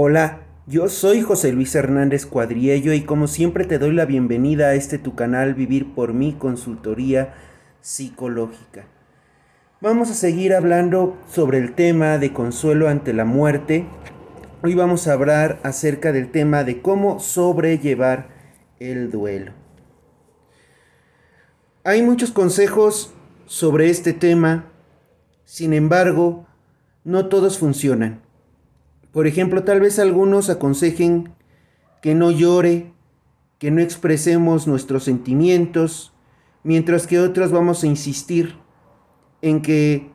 Hola, yo soy José Luis Hernández Cuadriello y como siempre te doy la bienvenida a tu canal Vivir por mí, consultoría psicológica. Vamos a seguir hablando sobre el tema de consuelo ante la muerte. Hoy vamos a hablar acerca del tema de cómo sobrellevar el duelo. Hay muchos consejos sobre este tema, sin embargo, no todos funcionan. Por ejemplo, tal vez algunos aconsejen que no llore, que no expresemos nuestros sentimientos, mientras que otros vamos a insistir en que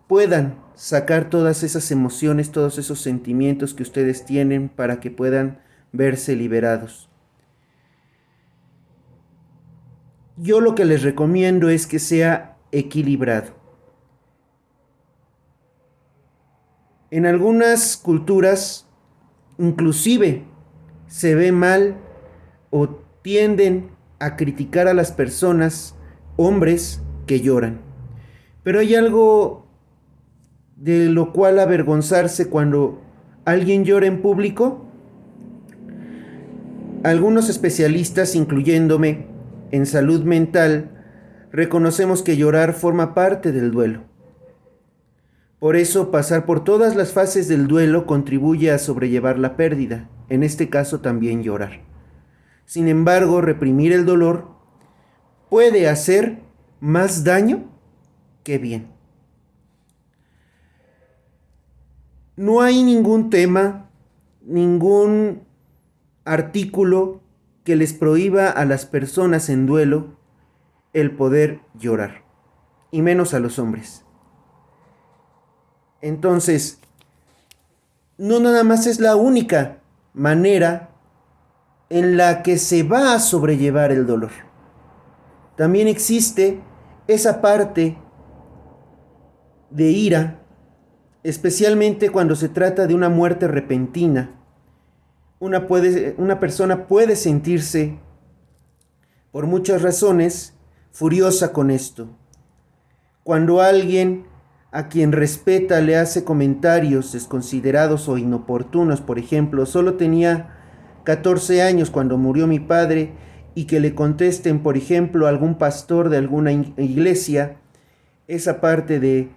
puedan sacar todas esas emociones, todos esos sentimientos que ustedes tienen para que puedan verse liberados. Yo lo que les recomiendo es que sea equilibrado. En algunas culturas, inclusive, se ve mal o tienden a criticar a las personas, hombres, que lloran. Pero hay algo de lo cual avergonzarse cuando alguien llora en público. Algunos especialistas, incluyéndome, en salud mental, reconocemos que llorar forma parte del duelo. Por eso, pasar por todas las fases del duelo contribuye a sobrellevar la pérdida, en este caso también llorar. Sin embargo, reprimir el dolor puede hacer más daño que bien. No hay ningún tema, ningún artículo que les prohíba a las personas en duelo el poder llorar, y menos a los hombres. Entonces, no nada más es la única manera en la que se va a sobrellevar el dolor. También existe esa parte de ira, especialmente cuando se trata de una muerte repentina. Una persona puede sentirse, por muchas razones, furiosa con esto. Cuando alguien a quien respeta le hace comentarios desconsiderados o inoportunos, por ejemplo, solo tenía 14 años cuando murió mi padre, y que le contesten, por ejemplo, algún pastor de alguna iglesia, esa parte de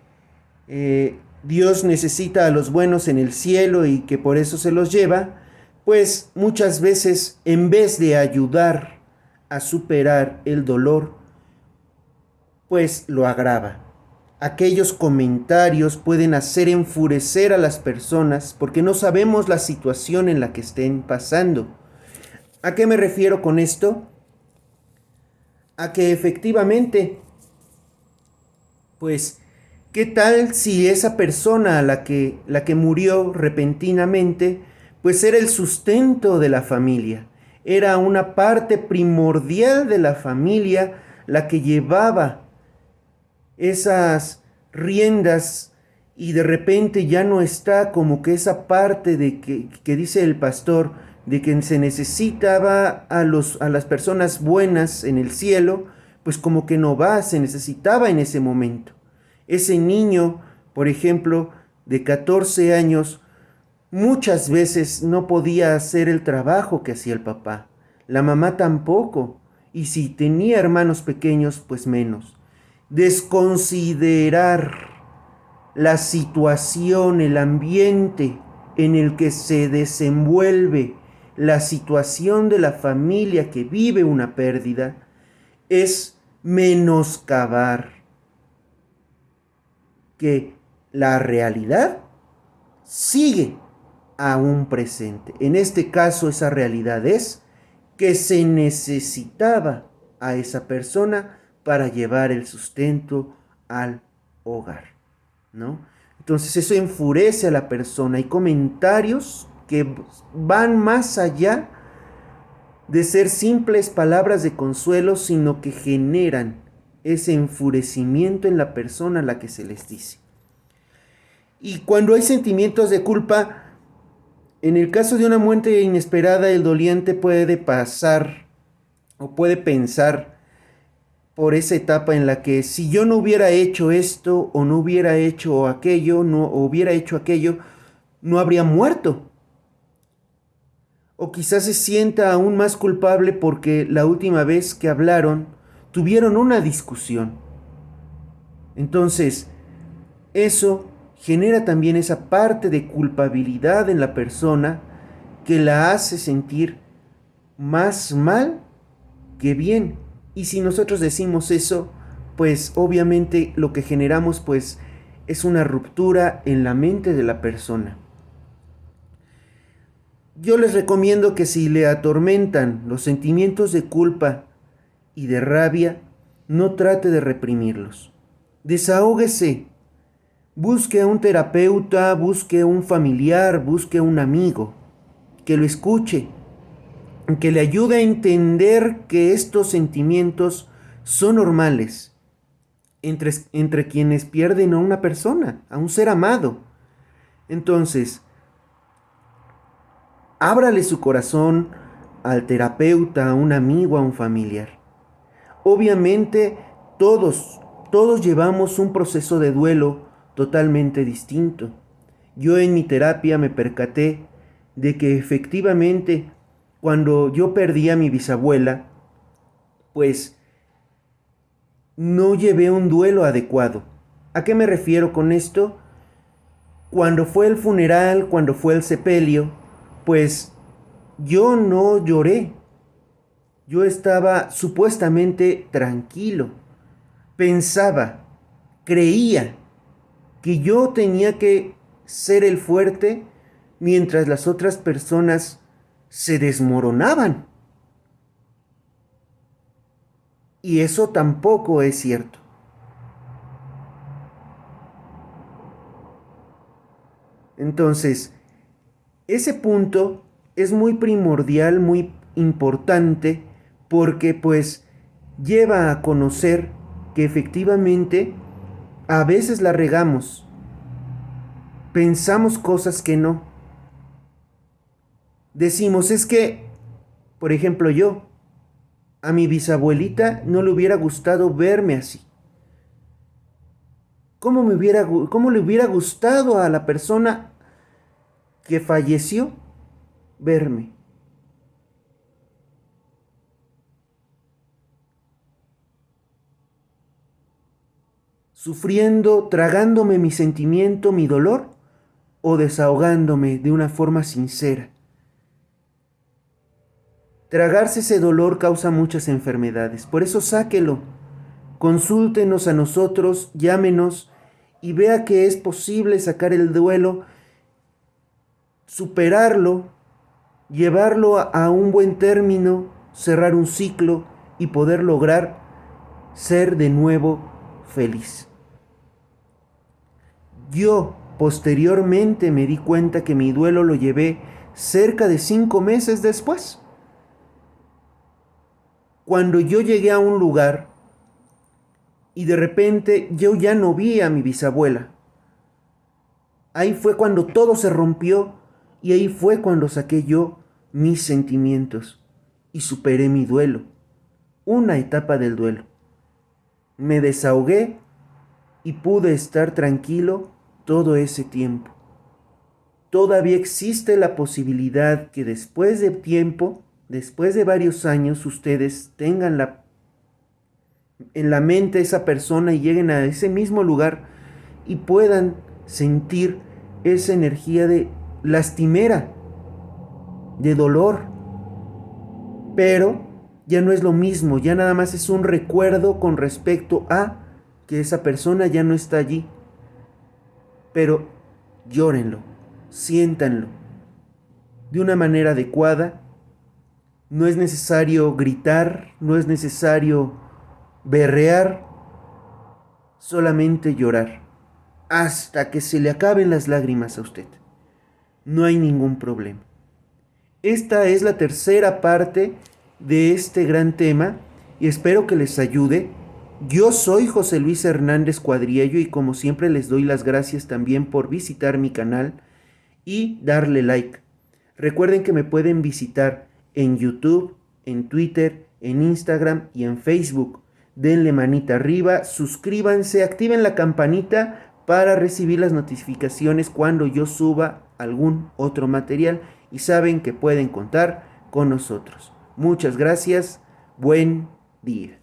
Dios necesita a los buenos en el cielo y que por eso se los lleva, pues muchas veces, en vez de ayudar a superar el dolor, pues lo agrava. Aquellos comentarios pueden hacer enfurecer a las personas porque no sabemos la situación en la que estén pasando. ¿A qué me refiero con esto? A que efectivamente, pues, ¿qué tal si esa persona la que murió repentinamente, pues era el sustento de la familia? Era una parte primordial de la familia la que llevaba esas riendas, y de repente ya no está como que esa parte de que dice el pastor, de que se necesitaba a las personas buenas en el cielo, pues como que no va, se necesitaba en ese momento. Ese niño, por ejemplo, de 14 años, muchas veces no podía hacer el trabajo que hacía el papá. La mamá tampoco. Y si tenía hermanos pequeños, pues menos. Desconsiderar la situación, el ambiente en el que se desenvuelve la situación de la familia que vive una pérdida, es menoscabar que la realidad sigue aún presente. En este caso, esa realidad es que se necesitaba a esa persona para llevar el sustento al hogar, ¿no? Entonces eso enfurece a la persona. Hay comentarios que van más allá de ser simples palabras de consuelo, sino que generan ese enfurecimiento en la persona a la que se les dice. Y cuando hay sentimientos de culpa, en el caso de una muerte inesperada, el doliente puede pasar o puede pensar por esa etapa en la que si yo no hubiera hecho esto o no hubiera hecho aquello, no habría muerto. O quizás se sienta aún más culpable porque la última vez que hablaron tuvieron una discusión. Entonces, eso genera también esa parte de culpabilidad en la persona que la hace sentir más mal que bien. Y si nosotros decimos eso, pues obviamente lo que generamos pues es una ruptura en la mente de la persona. Yo les recomiendo que si le atormentan los sentimientos de culpa y de rabia, no trate de reprimirlos. Desahóguese. Busque a un terapeuta, busque a un familiar, busque a un amigo que lo escuche, que le ayude a entender que estos sentimientos son normales entre quienes pierden a una persona, a un ser amado. Entonces, ábrale su corazón al terapeuta, a un amigo, a un familiar. Obviamente, todos llevamos un proceso de duelo totalmente distinto. Yo en mi terapia me percaté de que efectivamente cuando yo perdí a mi bisabuela, pues no llevé un duelo adecuado. ¿A qué me refiero con esto? Cuando fue el funeral, cuando fue el sepelio, pues yo no lloré. Yo estaba supuestamente tranquilo. Pensaba, creía que yo tenía que ser el fuerte mientras las otras personas se desmoronaban. Y eso tampoco es cierto. Entonces, ese punto es muy primordial, muy importante, porque pues lleva a conocer que efectivamente a veces la regamos, pensamos cosas que no. Decimos, es que, por ejemplo, yo, a mi bisabuelita no le hubiera gustado verme así. ¿Cómo le hubiera gustado a la persona que falleció verme? Sufriendo, tragándome mi sentimiento, mi dolor, o desahogándome de una forma sincera. Tragarse ese dolor causa muchas enfermedades, por eso sáquelo. Consúltenos a nosotros, llámenos y vea que es posible sacar el duelo, superarlo, llevarlo a un buen término, cerrar un ciclo y poder lograr ser de nuevo feliz. Yo posteriormente me di cuenta que mi duelo lo llevé cerca de 5 meses después. Cuando yo llegué a un lugar y de repente yo ya no vi a mi bisabuela. Ahí fue cuando todo se rompió y ahí fue cuando saqué yo mis sentimientos y superé mi duelo. Una etapa del duelo. Me desahogué y pude estar tranquilo todo ese tiempo. Todavía existe la posibilidad que después de tiempo, después de varios años, ustedes tengan en la mente esa persona y lleguen a ese mismo lugar y puedan sentir esa energía de lastimera, de dolor. Pero ya no es lo mismo, ya nada más es un recuerdo con respecto a que esa persona ya no está allí. Pero llórenlo, siéntanlo de una manera adecuada. No es necesario gritar, no es necesario berrear, solamente llorar hasta que se le acaben las lágrimas a usted. No hay ningún problema. Esta es la tercera parte de este gran tema y espero que les ayude. Yo soy José Luis Hernández Cuadriello y como siempre les doy las gracias también por visitar mi canal y darle like. Recuerden que me pueden visitar en YouTube, en Twitter, en Instagram y en Facebook. Denle manita arriba, suscríbanse, activen la campanita para recibir las notificaciones cuando yo suba algún otro material y saben que pueden contar con nosotros. Muchas gracias. Buen día.